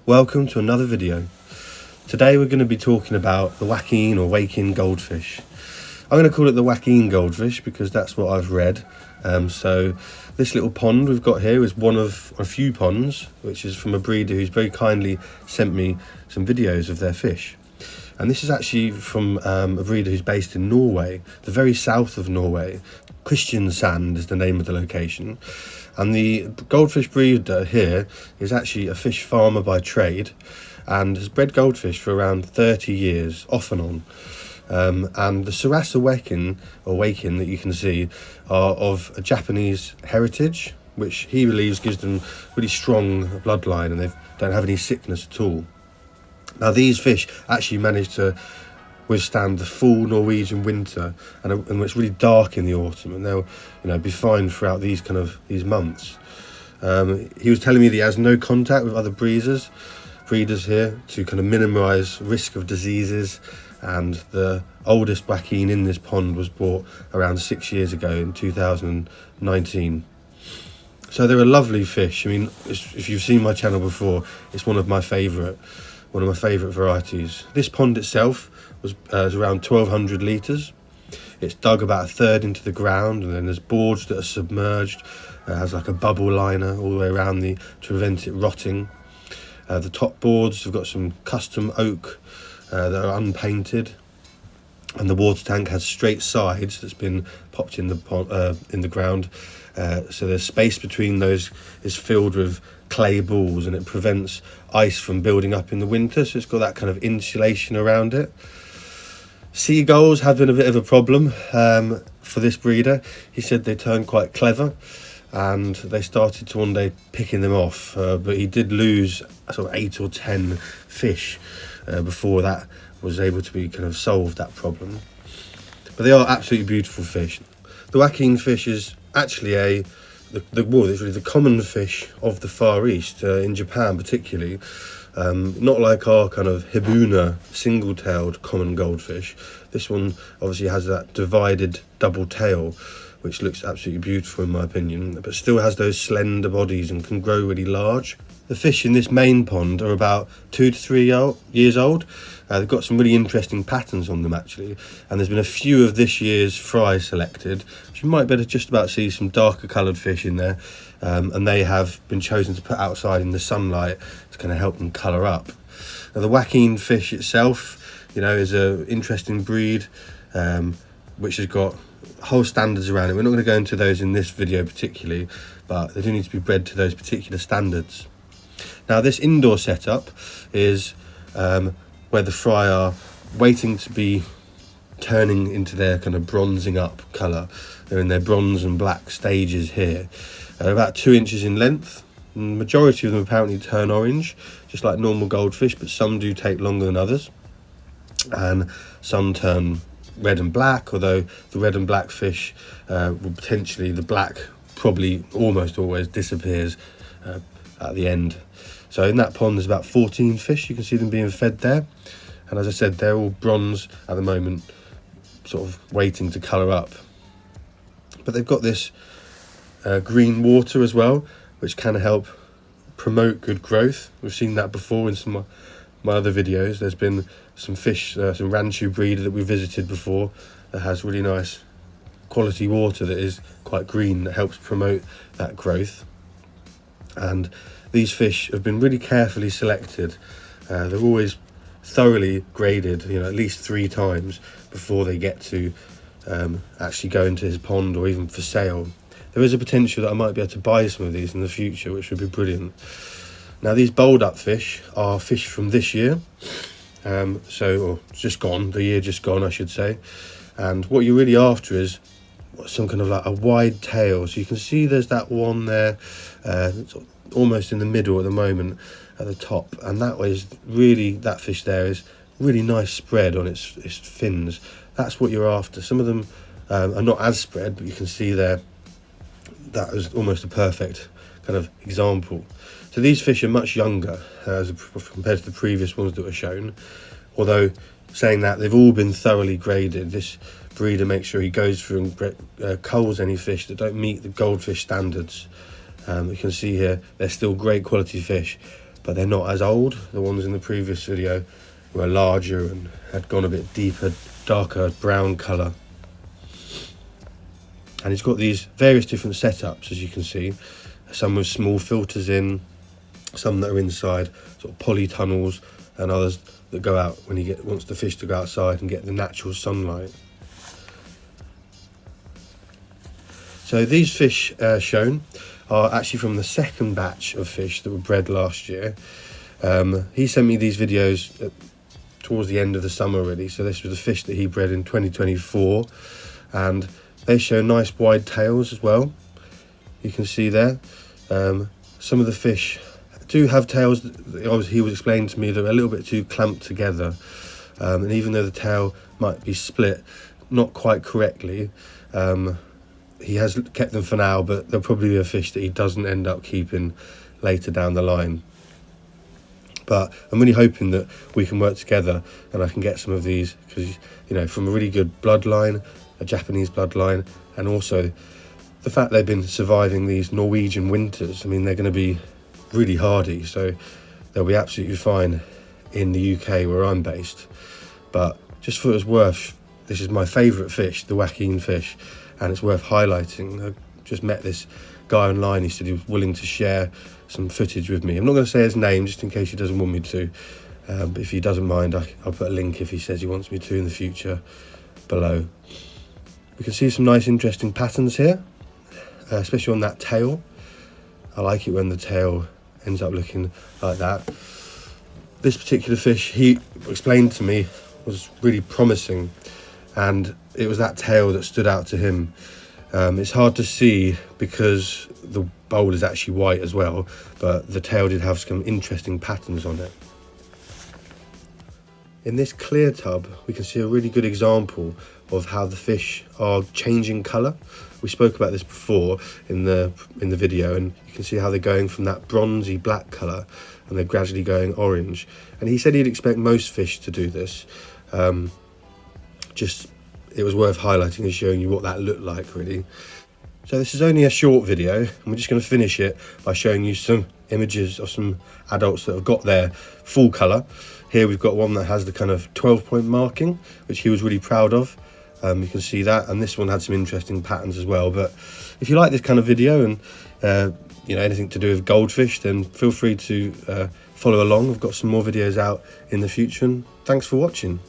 Welcome to another video. Today we're going to be talking about the Wakin or Wakin goldfish. I'm going to call it the Wakin goldfish because that's what I've read. So this little pond we've got here is one of a few ponds, which is from a breeder who's very kindly sent me some videos of their fish. And this is actually from a breeder who's based in Norway, the very south of Norway. Kristiansand is the name of the location. And the goldfish breeder here is actually a fish farmer by trade and has bred goldfish for around 30 years, off and on. And the Sarasa Wakin that you can see are of a Japanese heritage, which he believes gives them really strong bloodline and they don't have any sickness at all. Now these fish actually manage to withstand the full Norwegian winter and it's really dark in the autumn, and they'll be fine throughout these months. He was telling me that he has no contact with other breeders here to kind of minimise risk of diseases, and the oldest Wakin in this pond was bought around 6 years ago in 2019. So they're a lovely fish. I mean, if you've seen my channel before, it's one of my favourite varieties. This pond itself was around 1,200 litres. It's dug about a third into the ground, and then there's boards that are submerged. It has like a bubble liner all the way around to prevent it rotting. The top boards have got some custom oak that are unpainted, and the water tank has straight sides that's been popped in the ground. So the space between those is filled with clay balls, and it prevents ice from building up in the winter, so it's got that kind of insulation around it. Seagulls have been a bit of a problem for this breeder. He said they turned quite clever and they started to one day picking them off, but he did lose sort of 8 or 10 fish before that was able to be kind of solved, that problem. But they are absolutely beautiful fish. The Wakin fish is actually it's really the common fish of the Far East, in Japan particularly. Not like our kind of Hibuna single-tailed common goldfish. This one obviously has that divided double tail, which looks absolutely beautiful in my opinion, but still has those slender bodies and can grow really large. The fish in this main pond are about 2 to 3 years old. They've got some really interesting patterns on them actually, and there's been a few of this year's fry selected, which you might better just about see some darker coloured fish in there, and they have been chosen to put outside in the sunlight to kind of help them colour up. Now the Wakin fish itself, is an interesting breed, which has got whole standards around it. We're not going to go into those in this video particularly, but they do need to be bred to those particular standards. Now this indoor setup is where the fry are waiting to be turning into their kind of bronzing up colour. They're in their bronze and black stages here. They're about 2 inches in length. The majority of them apparently turn orange, just like normal goldfish, but some do take longer than others. And some turn red and black, although the red and black fish will potentially, the black probably almost always disappears at the end. So in that pond there's about 14 fish. You can see them being fed there, and as I said, they're all bronze at the moment, sort of waiting to colour up. But they've got this green water as well, which can help promote good growth. We've seen that before in some of my other videos. There's been some fish, some Ranchu breeder that we visited before that has really nice quality water that is quite green, that helps promote that growth. And these fish have been really carefully selected. They're always thoroughly graded, at least 3 times before they get to actually go into his pond or even for sale. There is a potential that I might be able to buy some of these in the future, which would be brilliant. Now these bowled up fish are fish from this year, or just gone, the year just gone I should say. And what you're really after is some kind of like a wide tail. So you can see there's that one there, almost in the middle at the moment at the top, and that fish there is really nice spread on its fins. That's what you're after. Some of them are not as spread, but you can see there that is almost a perfect kind of example. So these fish are much younger compared to the previous ones that were shown, although saying that, they've all been thoroughly graded. This breeder makes sure he goes through and culls any fish that don't meet the goldfish standards. You can see here they're still great quality fish, but they're not as old. The ones in the previous video were larger and had gone a bit deeper, darker brown colour. And he's got these various different setups, as you can see. Some with small filters in, some that are inside sort of polytunnels, and others that go out when he wants the fish to go outside and get the natural sunlight. So these fish shown are actually from the second batch of fish that were bred last year. He sent me these videos towards the end of the summer really. So this was the fish that he bred in 2024, and they show nice wide tails as well. You can see there. Some of the fish do have tails that he was explaining to me that are a little bit too clamped together, and even though the tail might be split not quite correctly, he has kept them for now, but they'll probably be a fish that he doesn't end up keeping later down the line. But I'm really hoping that we can work together and I can get some of these, because, you know, from a really good bloodline, a Japanese bloodline, and also the fact they've been surviving these Norwegian winters. I mean, they're going to be really hardy, so they'll be absolutely fine in the UK where I'm based. But just thought it was worth, this is my favourite fish, the Wakin fish, and it's worth highlighting. I just met this guy online. He said he was willing to share some footage with me. I'm not going to say his name just in case he doesn't want me to, but if he doesn't mind, I'll put a link if he says he wants me to in the future below. We can see some nice interesting patterns here, especially on that tail. I like it when the tail ends up looking like that. This particular fish, he explained to me, was really promising, and it was that tail that stood out to him. It's hard to see because the bowl is actually white as well, but the tail did have some interesting patterns on it. In this clear tub, we can see a really good example of how the fish are changing colour. We spoke about this before in the video, and you can see how they're going from that bronzy black colour and they're gradually going orange. And he said he'd expect most fish to do this. It was worth highlighting and showing you what that looked like really. So this is only a short video, and we're just going to finish it by showing you some images of some adults that have got their full colour. Here we've got one that has the kind of 12-point marking, which he was really proud of. You can see that, and this one had some interesting patterns as well. But if you like this kind of video and you know, anything to do with goldfish, then feel free to follow along. I've got some more videos out in the future, and thanks for watching.